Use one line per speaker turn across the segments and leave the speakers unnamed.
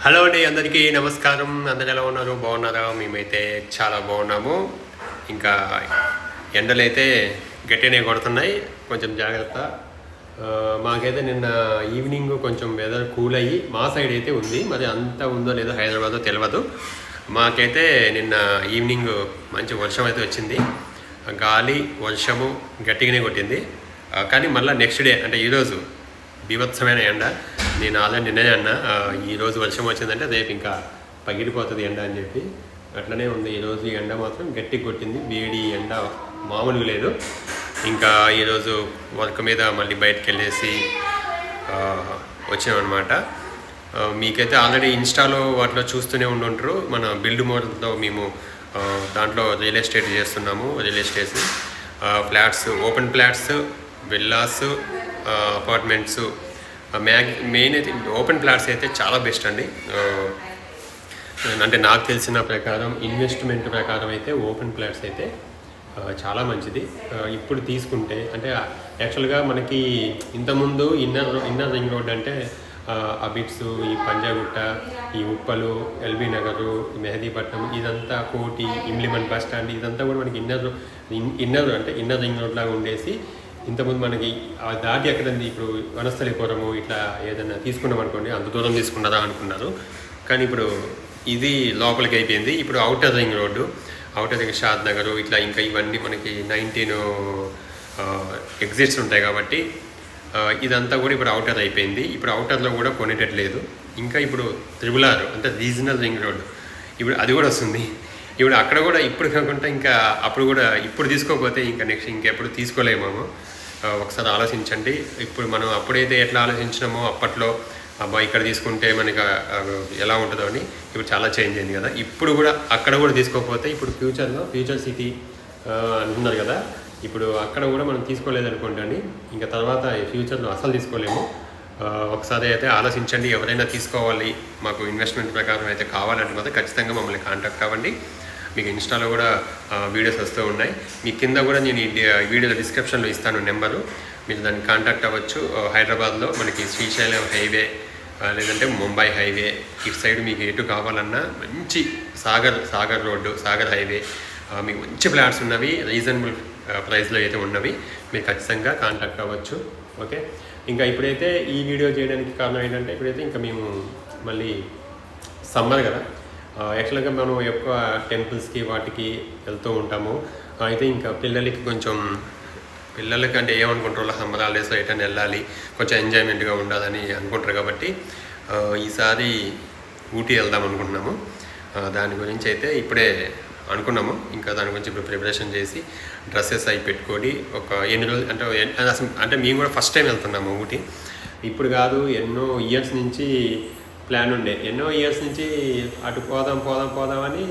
Hello అండి, అందరికీ నమస్కారం. అందరు ఎలా ఉన్నారు? బాగున్నారా? మేమైతే చాలా బాగున్నాము. ఇంకా ఎండలు అయితే గట్టినే కొడుతున్నాయి, కొంచెం జాగ్రత్త. మాకైతే నిన్న ఈవినింగ్ కొంచెం వెదర్ కూల్ అయ్యి మా సైడ్ అయితే ఉంది, మరి అంత ఉందో లేదో హైదరాబాద్లో తెలియదు. మాకైతే నిన్న ఈవినింగ్ మంచి వర్షం అయితే వచ్చింది, గాలి వర్షము గట్టిగానే కొట్టింది. కానీ మళ్ళీ నెక్స్ట్ డే అంటే ఈరోజు బీభత్సమైన ఎండ. నేను ఆల్రెడీ నిన్నే అన్నా, ఈరోజు వర్షం వచ్చిందంటే రేపు ఇంకా పగిలిపోతుంది ఎండ అని చెప్పి. అట్లనే ఉంది ఈరోజు ఎండ మాత్రం గట్టి కొట్టింది, వేడి ఎండ మామూలుగా లేదు. ఇంకా ఈరోజు వర్క్ మీద మళ్ళీ బయటకు వెళ్ళేసి వచ్చామన్నమాట. మీకైతే ఆల్రెడీ ఇన్స్టాలో వాటిలో చూస్తూనే ఉండుంటారు, మన బిల్డ్ మోడల్తో మేము దాంట్లో రియల్ ఎస్టేట్ చేస్తున్నాము. Real estates, flats, open flats, villas, apartments. Main అయితే ఓపెన్ ఫ్లాట్స్ అయితే చాలా బెస్ట్ అండి. అంటే నాకు తెలిసిన ప్రకారం ఇన్వెస్ట్మెంట్ ప్రకారం అయితే ఓపెన్ ఫ్లాట్స్ అయితే చాలా మంచిది. ఇప్పుడు తీసుకుంటే అంటే యాక్చువల్గా మనకి ఇంతకుముందు ఇన్నర్ రింగ్ రోడ్ అంటే అబిట్స్, ఈ పంజాగుట్ట, ఈ ఉప్పలు, ఎల్బీ నగరు, మెహదీపట్నం, ఇదంతా కోటి, ఇమ్లిమెంట్ బస్ స్టాండ్, ఇదంతా కూడా మనకి ఇన్నర్ అంటే ఇన్నర్ రింగ్ రోడ్ లాగా ఉండేసి, ఇంతకుముందు మనకి ఆ దాటి ఎక్కడండి ఇప్పుడు వనస్థలిపురము ఇట్లా ఏదైనా తీసుకున్నాం అనుకోండి, అంత దూరం తీసుకున్నారా అనుకున్నారు. కానీ ఇప్పుడు ఇది లోపలికి అయిపోయింది. ఇప్పుడు outer ring road, outer ring Shadnagar ఇట్లా ఇంకా ఇవన్నీ మనకి 19 ఎగ్జిట్స్ ఉంటాయి కాబట్టి ఇదంతా కూడా ఇప్పుడు అవుటర్ అయిపోయింది. ఇప్పుడు అవుటర్లో కూడా కొనేటట్లేదు. ఇంకా ఇప్పుడు త్రిబులార్ అంటే రీజనల్ రింగ్ రోడ్డు ఇప్పుడు అది కూడా వస్తుంది. ఇప్పుడు అక్కడ కూడా ఇప్పుడు కాకుండా ఇంకా అప్పుడు కూడా ఇప్పుడు తీసుకోకపోతే ఇంకా నెక్స్ట్ ఇంకెప్పుడు తీసుకోలేమేమో. ఒకసారి ఆలోచించండి. ఇప్పుడు మనం అప్పుడైతే ఎట్లా ఆలోచించినామో అప్పట్లో, అబ్బా ఇక్కడ తీసుకుంటే మనకి ఎలా ఉంటుందో అని, ఇప్పుడు చాలా చేంజ్ అయింది కదా. ఇప్పుడు కూడా అక్కడ కూడా తీసుకోకపోతే ఇప్పుడు ఫ్యూచర్ సిటీ అంటున్నారు కదా, ఇప్పుడు అక్కడ కూడా మనం తీసుకోలేదనుకోండి, ఇంకా తర్వాత ఫ్యూచర్లో అసలు తీసుకోలేము. ఒకసారి అయితే ఆలోచించండి. ఎవరైనా తీసుకోవాలి, మాకు ఇన్వెస్ట్మెంట్ ప్రకారం అయితే కావాలంటే మాత్రం ఖచ్చితంగా మమ్మల్ని కాంటాక్ట్ అవ్వండి. మీకు ఇన్స్టాలో కూడా వీడియోస్ వస్తూ ఉన్నాయి. మీ కింద కూడా నేను ఈ వీడియోలో డిస్క్రిప్షన్లో ఇస్తాను నెంబరు, మీరు దాన్ని కాంటాక్ట్ అవ్వచ్చు. హైదరాబాద్లో మనకి శ్రీశైలం హైవే లేదంటే ముంబై హైవే ఇటు సైడ్ మీకు ఎటు కావాలన్నా మంచి సాగర్ రోడ్డు, సాగర్ హైవే, మీకు మంచి ఫ్లాట్స్ ఉన్నవి, రీజనబుల్ ప్రైస్లో అయితే ఉన్నవి, మీరు ఖచ్చితంగా కాంటాక్ట్ అవ్వచ్చు. ఓకే, ఇంకా ఇప్పుడైతే ఈ వీడియో చేయడానికి కారణం ఏంటంటే, ఇప్పుడైతే ఇంకా మేము మళ్ళీ సమ్మర్ కదా, యాక్చువల్గా మనం ఎక్కువ టెంపుల్స్కి వాటికి వెళ్తూ ఉంటాము. అయితే ఇంకా పిల్లలకి అంటే ఏమనుకుంటారు, సమ్మర్ హాలిడేస్లో ఎటైనా వెళ్ళాలి, కొంచెం ఎంజాయ్మెంట్గా ఉండాలని అనుకుంటారు కాబట్టి ఈసారి ఊటీ వెళ్దాం అనుకుంటున్నాము. దాని గురించి అయితే ఇప్పుడే అనుకున్నాము. ఇంకా దాని గురించి ఇప్పుడు ప్రిపరేషన్ చేసి డ్రెస్సెస్ అవి పెట్టుకొని ఒక ఎన్ని రోజులు అంటే మేము కూడా ఫస్ట్ టైం వెళ్తున్నాము ఊటీ. ఇప్పుడు కాదు, ఎన్నో ఇయర్స్ నుంచి ప్లాన్ ఉండే, ఎన్నో ఇయర్స్ నుంచి అటు పోదామని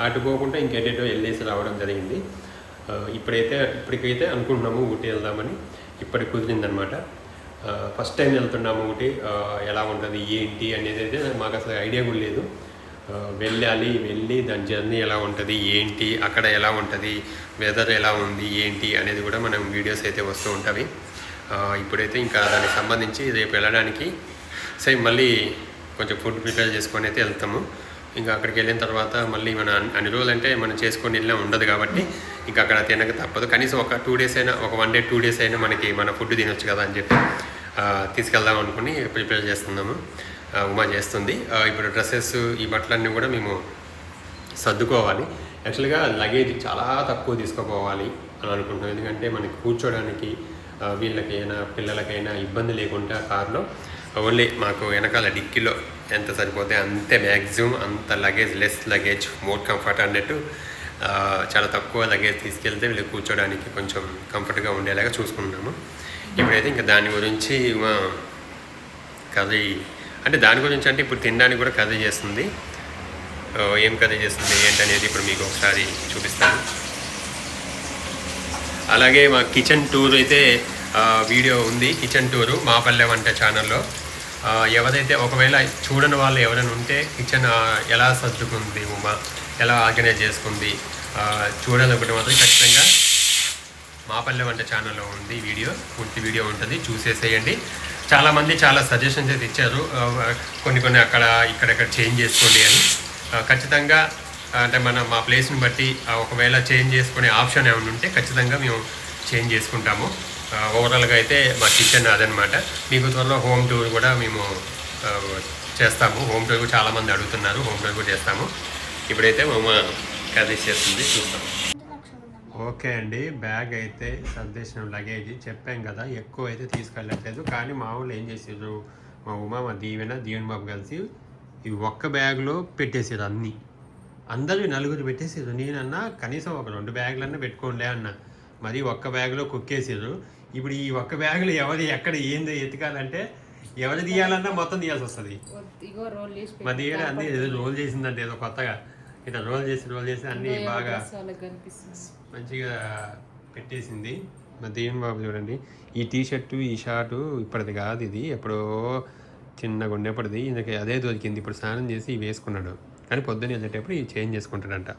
అటు పోకుండా ఇంకేటో వెళ్ళేసి రావడం జరిగింది. ఇప్పటికైతే అనుకుంటున్నాము ఊటీ వెళ్దామని, ఇప్పటికి కుదిరిందనమాట. ఫస్ట్ టైం వెళ్తున్నాము ఊటీ. ఎలా ఉంటుంది ఏంటి అనేది అయితే మాకు అసలు ఐడియా కూడా లేదు. వెళ్ళి దాని జర్నీ ఎలా ఉంటుంది ఏంటి, అక్కడ ఎలా ఉంటుంది, వెదర్ ఎలా ఉంది ఏంటి అనేది కూడా మనం వీడియోస్ అయితే వస్తూ ఉంటాయి. ఇప్పుడైతే ఇంకా దానికి సంబంధించి రేపు వెళ్ళడానికి మళ్ళీ కొంచెం ఫుడ్ ప్రిపేర్ చేసుకొని అయితే వెళ్తాము. ఇంకా అక్కడికి వెళ్ళిన తర్వాత మళ్ళీ మన అన్ని రోజులు అంటే మనం చేసుకొని వెళ్ళినా ఉండదు కాబట్టి ఇంకా అక్కడ తినక తప్పదు. కనీసం ఒక 2 days అయినా, ఒక 1 day 2 days అయినా మనకి మన ఫుడ్ తినొచ్చు కదా అని చెప్పి తీసుకెళ్దాం అనుకుని ప్రిపేర్ చేస్తున్నాము. ఉమా చేస్తుంది. ఇప్పుడు డ్రెస్సెస్, ఈ బట్టలన్నీ కూడా మేము సర్దుకోవాలి. యాక్చువల్గా లగేజ్ చాలా తక్కువ తీసుకుపోవాలి అని అనుకుంటున్నాం. ఎందుకంటే మనకి కూర్చోడానికి వీళ్ళకైనా పిల్లలకైనా ఇబ్బంది లేకుండా కార్లో ఓన్లీ మాకు వెనకాల డిక్కీలో ఎంత సరిపోతే అంతే, మ్యాక్సిమం అంత luggage, less luggage, more comfort అన్నట్టు చాలా తక్కువ లగేజ్ తీసుకెళ్తే వీళ్ళు కూర్చోడానికి కొంచెం కంఫర్ట్గా ఉండేలాగా చూసుకుంటున్నాము. ఇప్పుడైతే ఇంకా దాని గురించి కర్రీ అంటే ఇప్పుడు తినడానికి కూడా కర్రీ చేస్తుంది. ఏం కర్రీ చేస్తుంది ఏంటనేది ఇప్పుడు మీకు ఒకసారి చూపిస్తాను. అలాగే మా కిచెన్ టూర్ అయితే వీడియో ఉంది, కిచెన్ టూరు మా పల్లె వంట ఛానల్లో. ఎవరైతే ఒకవేళ చూడని వాళ్ళు ఎవరైనా ఉంటే కిచెన్ ఎలా సర్దుకుంది ఉమా, ఎలా ఆర్గనైజ్ చేసుకుంది చూడాలనుకుంటే మాత్రం ఖచ్చితంగా మా పల్లె వంట ఛానల్లో ఉంది వీడియో, పూర్తి వీడియో ఉంటుంది, చూసేసేయండి. చాలామంది చాలా సజెషన్స్ అయితే ఇచ్చారు, కొన్ని అక్కడ ఇక్కడెక్కడ చేంజ్ చేసుకోండి అని. ఖచ్చితంగా అంటే మా ప్లేస్ని బట్టి ఒకవేళ చేంజ్ చేసుకునే ఆప్షన్ ఏమైనా ఉంటే ఖచ్చితంగా మేము చేంజ్ చేసుకుంటాము. ఓవరాల్గా అయితే మా కిచెన్ అదనమాట. మీకు త్వరలో హోమ్ టూర్ కూడా మేము చేస్తాము. హోమ్ టూర్ కూడా చాలామంది అడుగుతున్నారు, హోమ్ టూర్ కూడా చేస్తాము. ఇప్పుడైతే మా కర్రీ చేస్తుంది, చూస్తాం. ఓకే అండి, బ్యాగ్ అయితే సర్దేశం లగేజ్ చెప్పాం కదా, ఎక్కువ అయితే తీసుకెళ్ళట్లేదు. కానీ మా వాళ్ళు ఏం చేసారు, మా ఉమా మా దీవెన బాబు కలిసి ఈ ఒక్క బ్యాగ్లో పెట్టేసారు అన్నీ. అందరూ నలుగురు పెట్టేసారు. నేనన్నా కనీసం ఒక 2 బ్యాగులన్నా పెట్టుకోండి అన్న. మరి ఒక్క బ్యాగ్లో కుక్కేసారు. ఇప్పుడు ఈ ఒక్క బ్యాగులో ఎవరు ఎక్కడ ఏందో ఎత్తుకాలంటే ఎవరు తీయాలన్నా మొత్తం తీయాల్సి వస్తుంది. మా దీవెన అన్నీ రోల్ చేసిందంటే ఏదో కొత్తగా ఇట్లా రోల్ చేసి అన్నీ బాగా మంచిగా పెట్టేసింది. మా దీవెన బాబు చూడండి, ఈ టీషర్టు ఈ షార్టు ఇప్పటిది కాదు, ఇది ఎప్పుడో చిన్నగా ఉండేప్పటిది. ఇందుకే అదే దొరికింది. ఇప్పుడు స్నానం చేసి ఇవి వేసుకున్నాడు. కానీ పొద్దున్న వెళ్ళేటప్పుడు ఇవి చేంజ్ చేసుకుంటాడంట.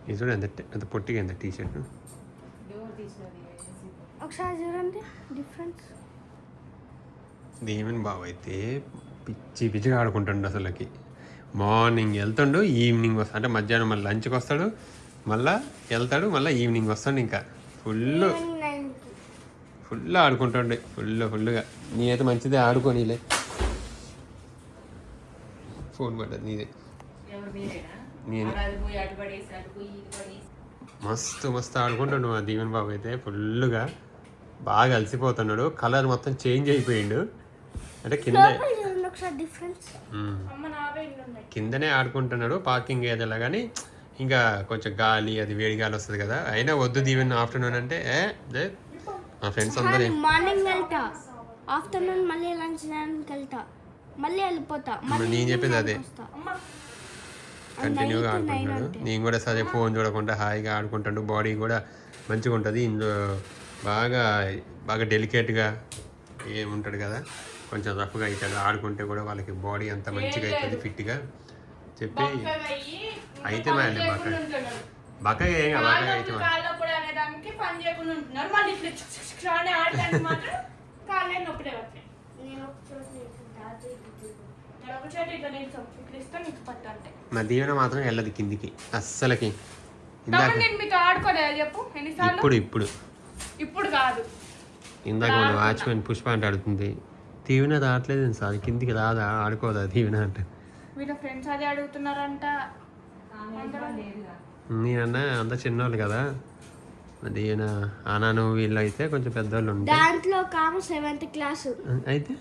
ఇది చూడండి అంత పొట్టిగా ఎంత టీషర్ట్.
ఒకసారి చూడండి డిఫరెన్స్.
దీవెన బాబు అయితే పిచ్చిగా ఆడుకుంటాడు అసలుకి. మార్నింగ్ వెళ్తాడు, ఈవినింగ్ వస్తాడు. అంటే మధ్యాహ్నం మళ్ళీ లంచ్కి వస్తాడు, మళ్ళీ వెళ్తాడు, మళ్ళీ ఈవినింగ్ వస్తాడు. ఇంకా ఫుల్ ఆడుకుంటాడు, ఫుల్గా. నేనైతే మంచిదే ఆడుకోనిలే. ఫోన్ పడ్డది నీదే. నేను మస్తు ఆడుకుంటాడు మా దీవెన బాబు అయితే. ఫుల్గా బాగా అలసిపోతున్నాడు. కలర్ మొత్తం చేంజ్ అయిపోయిండు. అంటే కిందనే ఆడుకుంటున్నాడు పార్కింగ్ ఏదైనా. కానీ ఇంకా కొంచెం గాలి, అది వేడి గాలి వస్తుంది కదా. అయినా వద్దు దీవెన ఆఫ్టర్నూన్ అంటే మా ఫ్రెండ్స్ అందరూ
మార్నింగ్ వెళ్తా, ఆఫ్టర్నూన్ మళ్ళీ లంచ్ వెళ్తా, మళ్ళీ వెళ్ళిపోతా.
నేను చెప్పేది అదే, కంటిన్యూగా ఆడుకుంటున్నాడు. నేను కూడా సరే ఫోన్ చూడకుండా హాయిగా ఆడుకుంటాడు. బాడీ కూడా మంచిగా ఉంటుంది. ఇందులో బాగా డెలికేట్గా ఏముంటాడు కదా, కొంచెం రఫ్గా అవుతాడు. ఆడుకుంటే కూడా వాళ్ళకి బాడీ అంత మంచిగా అవుతుంది, ఫిట్గా చెప్పి అయితే మేడం బక్కగా ఏం బక్కగా అయితే మా దీవెన మాత్రం వెళ్ళదు కిందికి అస్సలకి. ఇప్పుడు కాదు, ఇందాక మన వాచ్మెన్ పుష్ప అంటే అడుగుతుంది, దీవెన రావట్లేదు సార్ కిందికి రాదా, ఆడుకోదా దీవెన అంటే. నేనన్నా అంత చిన్నోళ్ళు కదా, దీవెన ఆనాను వీళ్ళు అయితే కొంచెం పెద్దవాళ్ళు ఉంటారు.
దాంట్లో 7th క్లాస్
అయితే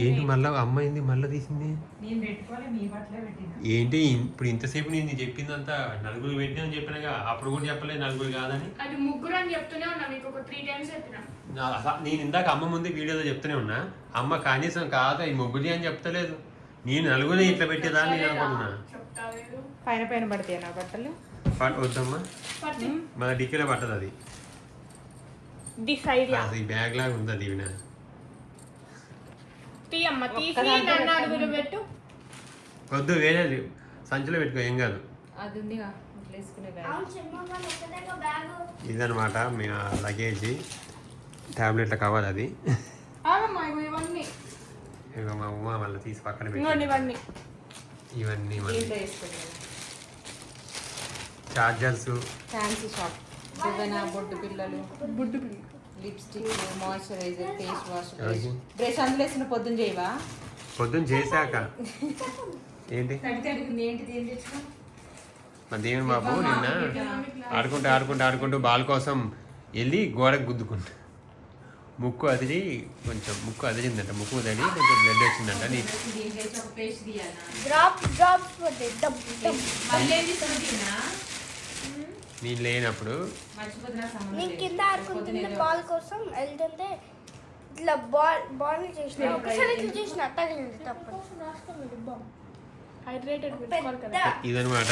ఏంటి మళ్ళీ అమ్మాయింది మళ్ళీ తీసింది ఏంటి? ఇప్పుడు ఇంతసేపు నేను చెప్పిందంతా నలుగురు పెట్టినా చెప్పినాగా, అప్పుడు కూడా చెప్పలేదు నలుగురు కాదని. నేను ఇందాక అమ్మ ముందే వీడియోలో చెప్తూనే ఉన్నా, అమ్మ కనీసం కాదు ఈ ముగ్గురి అని చెప్తలేదు. నేను నలుగురు ఇట్లా పెట్టేదాన్ని నేను అనుకుంటున్నా.
పైన పడతాయి నా బట్టలు
వద్దమ్మా, మన డిక్కీలో పట్టదు అది. ఈ బ్యాగ్ లాగా ఉంది అది. వద్దు, వేరేది సంచిలో పెట్టుకో, ఏం కాదు. ఇదనమాట మీ లగేజ్, టాబ్లెట్ల కావాలి అది. ఇక మా ఉమా మళ్ళీ తీసి పక్కన పెట్టి ఇవన్నీ చార్జర్స్,
ఫ్యాన్సీ షాప్, బొట్టు పిల్లలు, lipstick, moisturiser, face wash, brush అందులో వేసిన పొద్దున్న చేయవా?
పొద్దున్న చేశాక ఏంటి మా దేవుని బాబు నిన్న ఆడుకుంటూ బాల్ కోసం వెళ్ళి గోడకు గుద్దుకుంటా. ముక్కు అదిరి, కొంచెం ముక్కు అదిరిందంట, ముక్కు అదిరి కొంచెం బ్లడ్ వచ్చిందంట. నేను లేనప్పుడు
కింద ఆడుకుంటున్న బాల్ కోసం వెళ్తుంటే ఇట్లా బాల్ చేసిన ఒకసారి ఇట్లా చేసిన తగిలింది తప్ప.
ఇదనమాట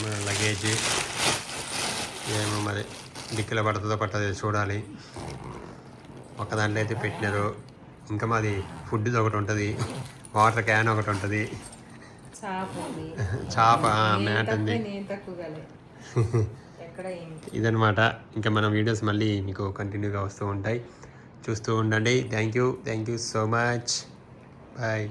మన లగేజ్. ఏమో మరి డిక్కీలో పడుతుందో పట్టదో చూడాలి. ఒక దాంట్లో అయితే పెట్టినారు. ఇంకా మాది ఫుడ్ ఒకటి ఉంటుంది, వాటర్ క్యాన్ ఒకటి ఉంటుంది, చేప మ్యాట్ ఉంది.
ఇక్కడ ఏమి
ఇదనమాట. ఇంకా మన వీడియోస్ మళ్ళీ మీకు కంటిన్యూగా వస్తూ ఉంటాయి, చూస్తూ ఉండండి. Thank you so much. Bye.